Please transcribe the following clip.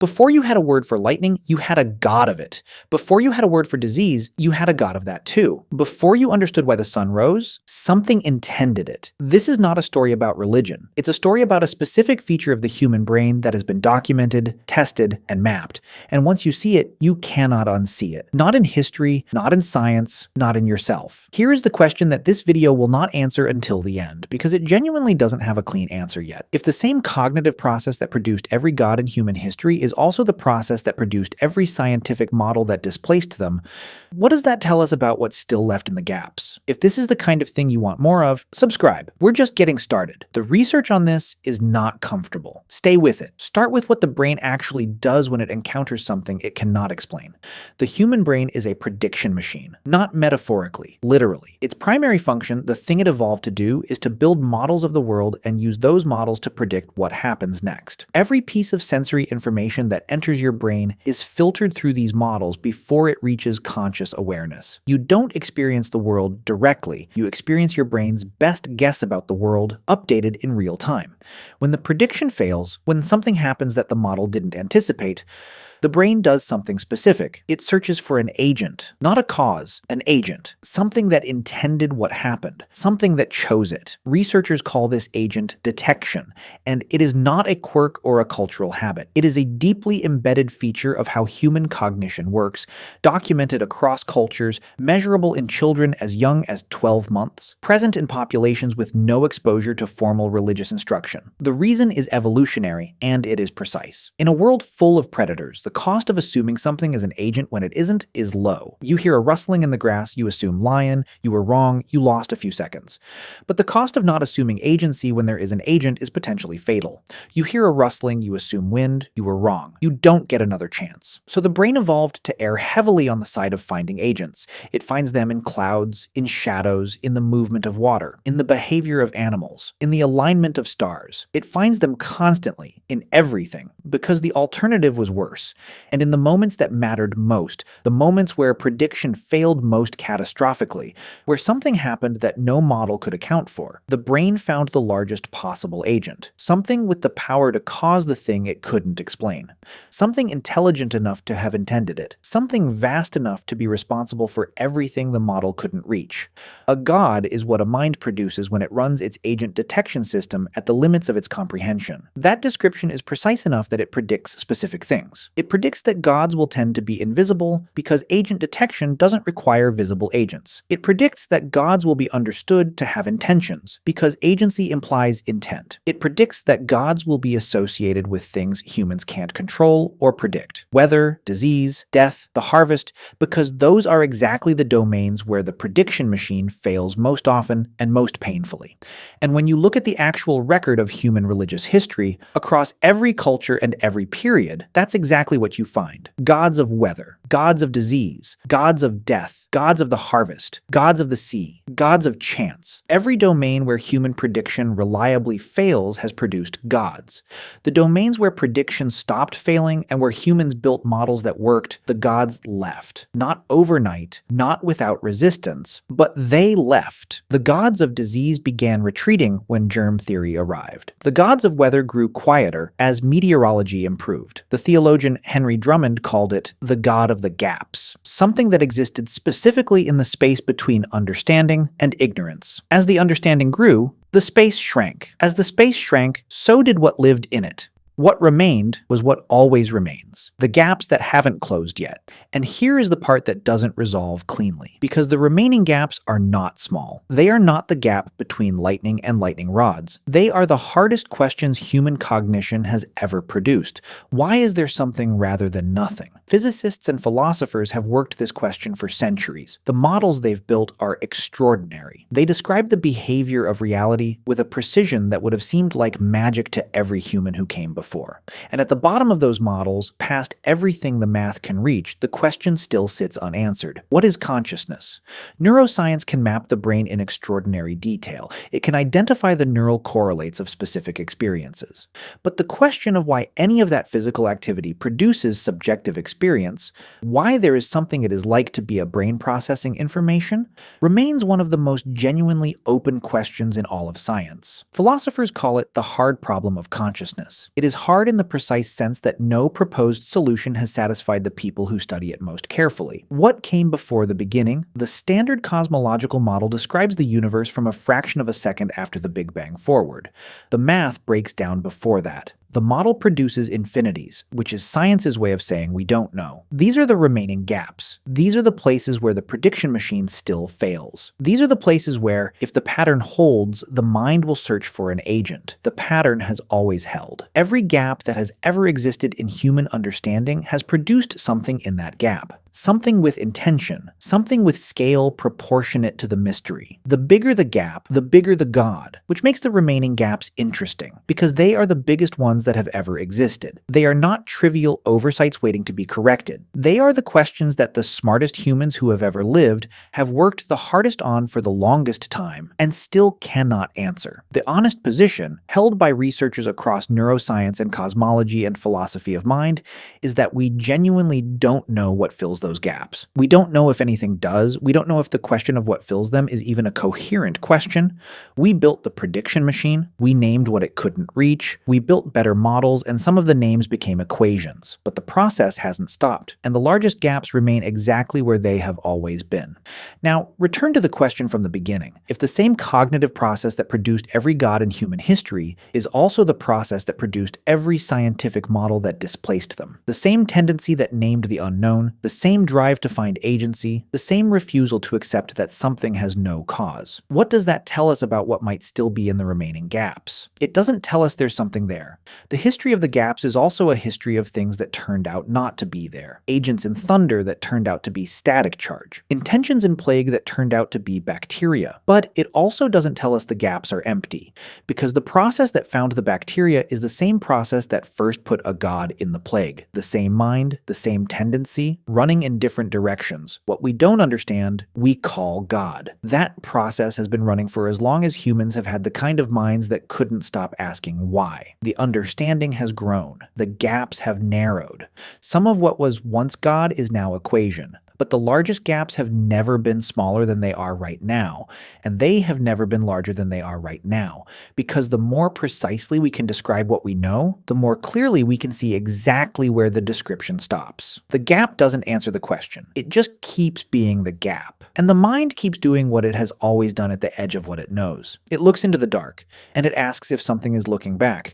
Before you had a word for lightning, you had a god of it. Before you had a word for disease, you had a god of that too. Before you understood why the sun rose, something intended it. This is not a story about religion. It's a story about a specific feature of the human brain that has been documented, tested, and mapped. And once you see it, you cannot unsee it. Not in history, not in science, not in yourself. Here is the question that this video will not answer until the end, because it genuinely doesn't have a clean answer yet. If the same cognitive process that produced every god in human history is also the process that produced every scientific model that displaced them, what does that tell us about what's still left in the gaps? If this is the kind of thing you want more of, subscribe. We're just getting started. The research on this is not comfortable. Stay with it. Start with what the brain actually does when it encounters something it cannot explain. The human brain is a prediction machine, not metaphorically, literally. Its primary function, the thing it evolved to do, is to build models of the world and use those models to predict what happens next. Every piece of sensory information that enters your brain is filtered through these models before it reaches conscious awareness. You don't experience the world directly. You experience your brain's best guess about the world updated in real time. When the prediction fails, when something happens that the model didn't anticipate, the brain does something specific. It searches for an agent, not a cause, an agent, something that intended what happened, something that chose it. Researchers call this agent detection, and it is not a quirk or a cultural habit. It is a deeply embedded feature of how human cognition works, documented across cultures, measurable in children as young as 12 months, present in populations with no exposure to formal religious instruction. The reason is evolutionary, and it is precise. In a world full of predators, the cost of assuming something is an agent when it isn't is low. You hear a rustling in the grass, you assume lion, you were wrong, you lost a few seconds. But the cost of not assuming agency when there is an agent is potentially fatal. You hear a rustling, you assume wind, you were wrong. You don't get another chance. So the brain evolved to err heavily on the side of finding agents. It finds them in clouds, in shadows, in the movement of water, in the behavior of animals, in the alignment of stars. It finds them constantly, in everything, because the alternative was worse. And in the moments that mattered most, the moments where prediction failed most catastrophically, where something happened that no model could account for, the brain found the largest possible agent, something with the power to cause the thing it couldn't explain, something intelligent enough to have intended it, something vast enough to be responsible for everything the model couldn't reach. A god is what a mind produces when it runs its agent detection system at the limits of its comprehension. That description is precise enough that it predicts specific things. It predicts that gods will tend to be invisible because agent detection doesn't require visible agents. It predicts that gods will be understood to have intentions because agency implies intent. It predicts that gods will be associated with things humans can't control or predict. Weather, disease, death, the harvest, because those are exactly the domains where the prediction machine fails most often and most painfully. And when you look at the actual record of human religious history, across every culture and every period, that's exactly what you find. Gods of weather, gods of disease, gods of death, gods of the harvest, gods of the sea, gods of chance. Every domain where human prediction reliably fails has produced gods. The domains where prediction stopped failing and where humans built models that worked, the gods left. Not overnight, not without resistance, but they left. The gods of disease began retreating when germ theory arrived. The gods of weather grew quieter as meteorology improved. The theologian Henry Drummond called it the god of the gaps, something that existed specifically in the space between understanding and ignorance. As the understanding grew, the space shrank. As the space shrank, so did what lived in it. What remained was what always remains, the gaps that haven't closed yet. And here is the part that doesn't resolve cleanly, because the remaining gaps are not small. They are not the gap between lightning and lightning rods. They are the hardest questions human cognition has ever produced. Why is there something rather than nothing? Physicists and philosophers have worked this question for centuries. The models they've built are extraordinary. They describe the behavior of reality with a precision that would have seemed like magic to every human who came before. And at the bottom of those models, past everything the math can reach, the question still sits unanswered. What is consciousness? Neuroscience can map the brain in extraordinary detail. It can identify the neural correlates of specific experiences. But the question of why any of that physical activity produces subjective experience, why there is something it is like to be a brain processing information, remains one of the most genuinely open questions in all of science. Philosophers call it the hard problem of consciousness. It is is hard in the precise sense that no proposed solution has satisfied the people who study it most carefully. What came before the beginning? The standard cosmological model describes the universe from a fraction of a second after the Big Bang forward. The math breaks down before that. The model produces infinities, which is science's way of saying we don't know. These are the remaining gaps. These are the places where the prediction machine still fails. These are the places where, if the pattern holds, the mind will search for an agent. The pattern has always held. Every gap that has ever existed in human understanding has produced something in that gap. Something with intention, something with scale proportionate to the mystery. The bigger the gap, the bigger the God, which makes the remaining gaps interesting, because they are the biggest ones that have ever existed. They are not trivial oversights waiting to be corrected. They are the questions that the smartest humans who have ever lived have worked the hardest on for the longest time, and still cannot answer. The honest position, held by researchers across neuroscience and cosmology and philosophy of mind, is that we genuinely don't know what fills those gaps. We don't know if anything does. We don't know if the question of what fills them is even a coherent question. We built the prediction machine. We named what it couldn't reach. We built better models, and some of the names became equations. But the process hasn't stopped, and the largest gaps remain exactly where they have always been. Now, return to the question from the beginning. If the same cognitive process that produced every God in human history is also the process that produced every scientific model that displaced them, the same tendency that named the unknown, the same drive to find agency, the same refusal to accept that something has no cause. What does that tell us about what might still be in the remaining gaps? It doesn't tell us there's something there. The history of the gaps is also a history of things that turned out not to be there. Agents in thunder that turned out to be static charge. Intentions in plague that turned out to be bacteria. But it also doesn't tell us the gaps are empty, because the process that found the bacteria is the same process that first put a God in the plague. The same mind, the same tendency, running in different directions. What we don't understand, we call God. That process has been running for as long as humans have had the kind of minds that couldn't stop asking why. The understanding has grown. The gaps have narrowed. Some of what was once God is now equation. But the largest gaps have never been smaller than they are right now, and they have never been larger than they are right now, because the more precisely we can describe what we know, the more clearly we can see exactly where the description stops. The gap doesn't answer the question. It just keeps being the gap. And the mind keeps doing what it has always done at the edge of what it knows. It looks into the dark, and it asks if something is looking back.